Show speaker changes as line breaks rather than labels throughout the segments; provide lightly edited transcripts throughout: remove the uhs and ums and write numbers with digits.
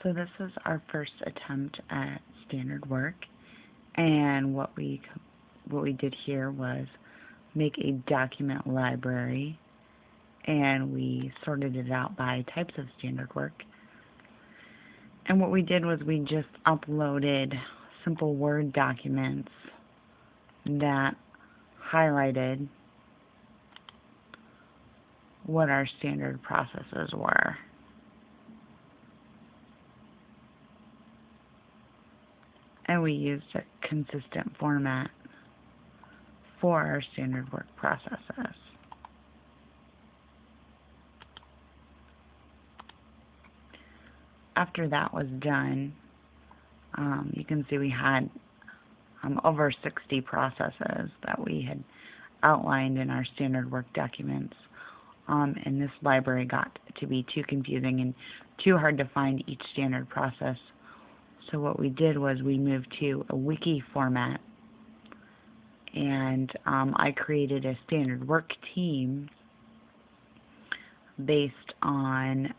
So this is our first attempt at standard work, and what we did here was make a document library, and we sorted it out by types of standard work. And what we did was we just uploaded simple Word documents that highlighted what our standard processes were. And we used a consistent format for our standard work processes. After that was done, you can see we had over 60 processes that we had outlined in our standard work documents. And this library got to be too confusing and too hard to find each standard process. So what we did was we moved to a WIKI format, and I created a standard work team based on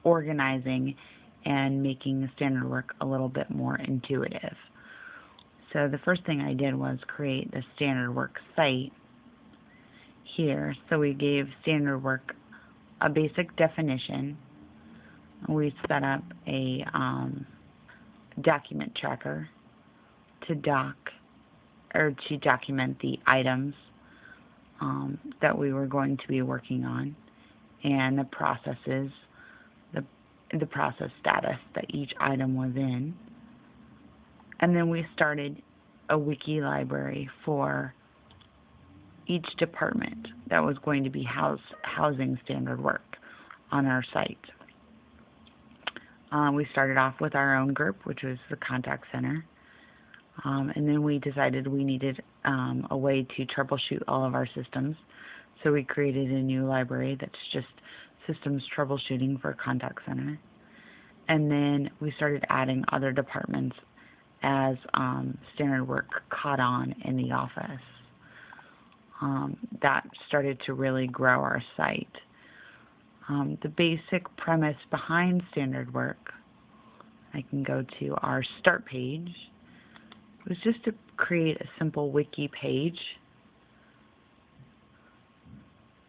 organizing and making the standard work a little bit more intuitive. So the first thing I did was create the standard work site here. So we gave standard work a basic definition. We set up a document tracker to document the items that we were going to be working on, and the processes, the process status that each item was in. And then we started a wiki library for each department that was going to be housing standard work on our site. We started off with our own group, which was the contact center, and then we decided we needed a way to troubleshoot all of our systems, so we created a new library that's just systems troubleshooting for contact center. And then we started adding other departments as standard work caught on in the office. That started to really grow our site. The basic premise behind standard work, I can go to our start page, was just to create a simple wiki page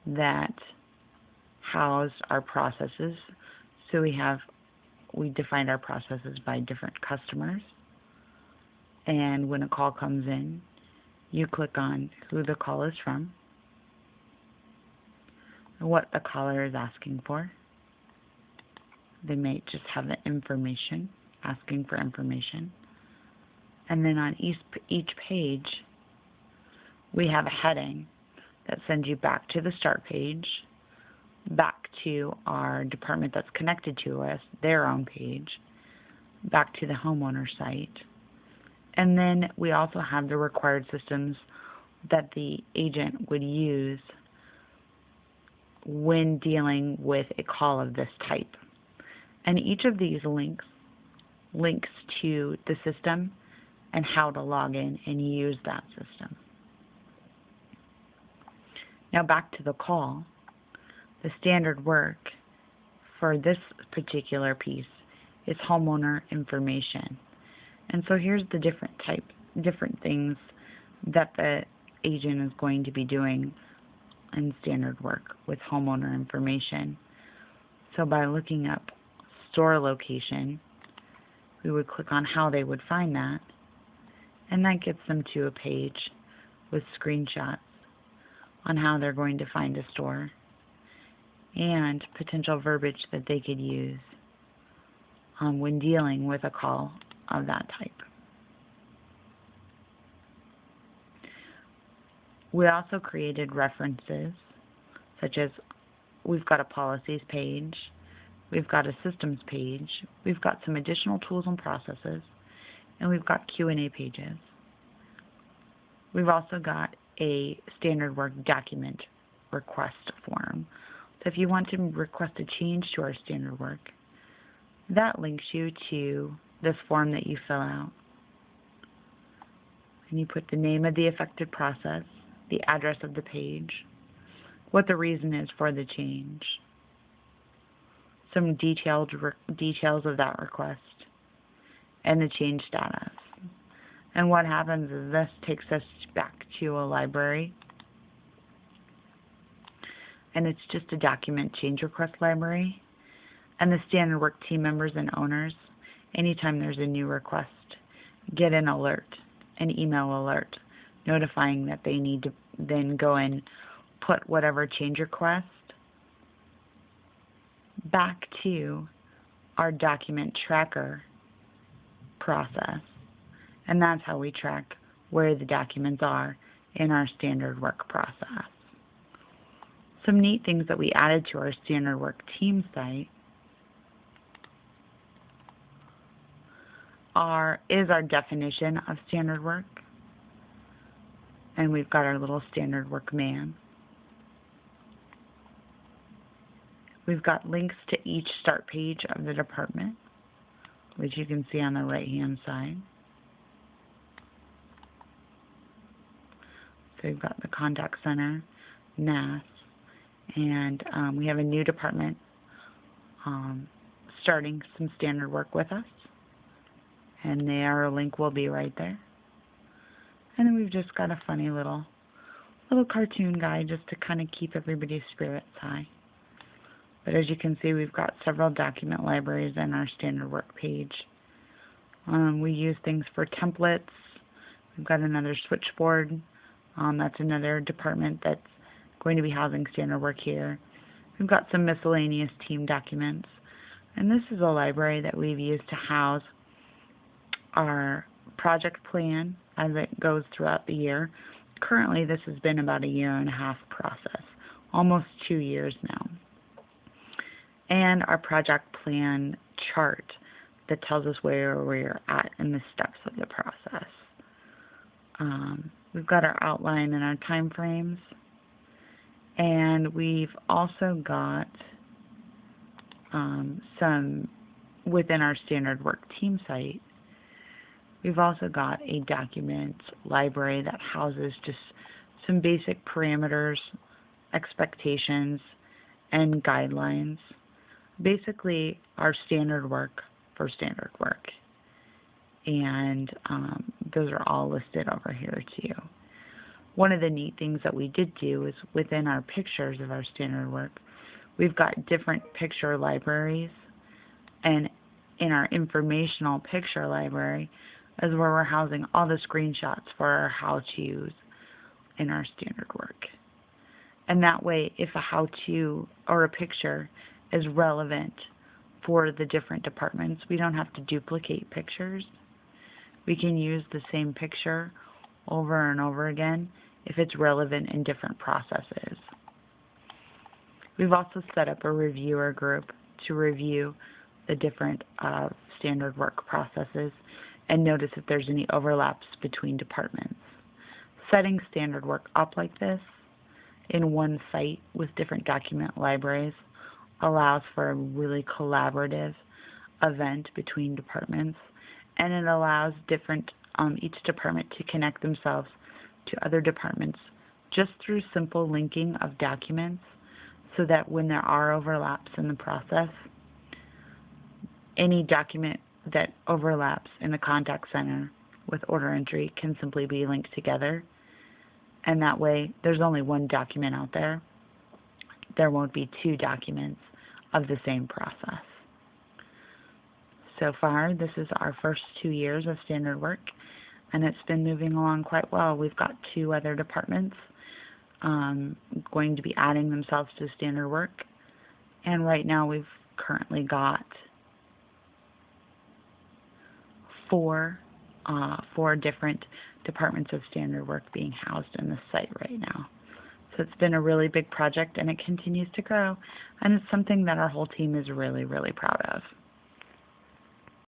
that housed our processes. So we defined our processes by different customers, and when a call comes in, you click on who the call is from, what the caller is asking for. They may just have the information, asking for information. And then on each page, we have a heading that sends you back to the start page, back to our department that's connected to us, their own page, back to the homeowner site. And then we also have the required systems that the agent would use when dealing with a call of this type. And each of these links to the system and how to log in and use that system. Now back to the call. The standard work for this particular piece is homeowner information. And so here's the different things that the agent is going to be doing in standard work with homeowner information. So by looking up store location, we would click on how they would find that, and that gets them to a page with screenshots on how they're going to find a store and potential verbiage that they could use when dealing with a call of that type. We also created references, such as we've got a policies page, we've got a systems page, we've got some additional tools and processes, and we've got Q&A pages. We've also got a standard work document request form. So if you want to request a change to our standard work, that links you to this form that you fill out. And you put the name of the affected process, the address of the page, what the reason is for the change. some details of that request and the change status. And what happens is this takes us back to a library, and it's just a document change request library. And the standard work team members and owners, anytime there's a new request, get an alert, an email alert, notifying that they need to then go and put whatever change request back to our document tracker process. And that's how we track where the documents are in our standard work process. Some neat things that we added to our standard work team site is our definition of standard work. And we've got our little standard work man. We've got links to each start page of the department, which you can see on the right-hand side. So we've got the contact center, NAS, and we have a new department starting some standard work with us. And their link will be right there. And then we've just got a funny little cartoon guy just to kind of keep everybody's spirits high. But as you can see, we've got several document libraries in our standard work page. We use things for templates. We've got another switchboard. That's another department that's going to be housing standard work here. We've got some miscellaneous team documents. And this is a library that we've used to house our project plan as it goes throughout the year. Currently, this has been about a 1.5-year process, almost 2 years now. And our project plan chart that tells us where we're at in the steps of the process. We've got our outline and our time frames. And we've also got some, within our standard work team site, we've also got a document library that houses just some basic parameters, expectations, and guidelines. Basically, our standard work for standard work. And those are all listed over here too. One of the neat things that we did do is within our pictures of our standard work, we've got different picture libraries. And in our informational picture library is where we're housing all the screenshots for our how-tos in our standard work. And that way, if a how-to or a picture is relevant for the different departments, we don't have to duplicate pictures. We can use the same picture over and over again if it's relevant in different processes. We've also set up a reviewer group to review the different standard work processes and notice if there's any overlaps between departments. Setting standard work up like this in one site with different document libraries allows for a really collaborative event between departments, and it allows each department to connect themselves to other departments just through simple linking of documents, so that when there are overlaps in the process, any document that overlaps in the contact center with order entry can simply be linked together. And that way, there's only one document out there. There won't be two documents of the same process. So far, this is our first 2 years of standard work, and it's been moving along quite well. We've got 2 other departments going to be adding themselves to standard work. And right now, we've currently got 4 different departments of standard work being housed in the site right now. So it's been a really big project, and it continues to grow, and it's something that our whole team is really, really proud of.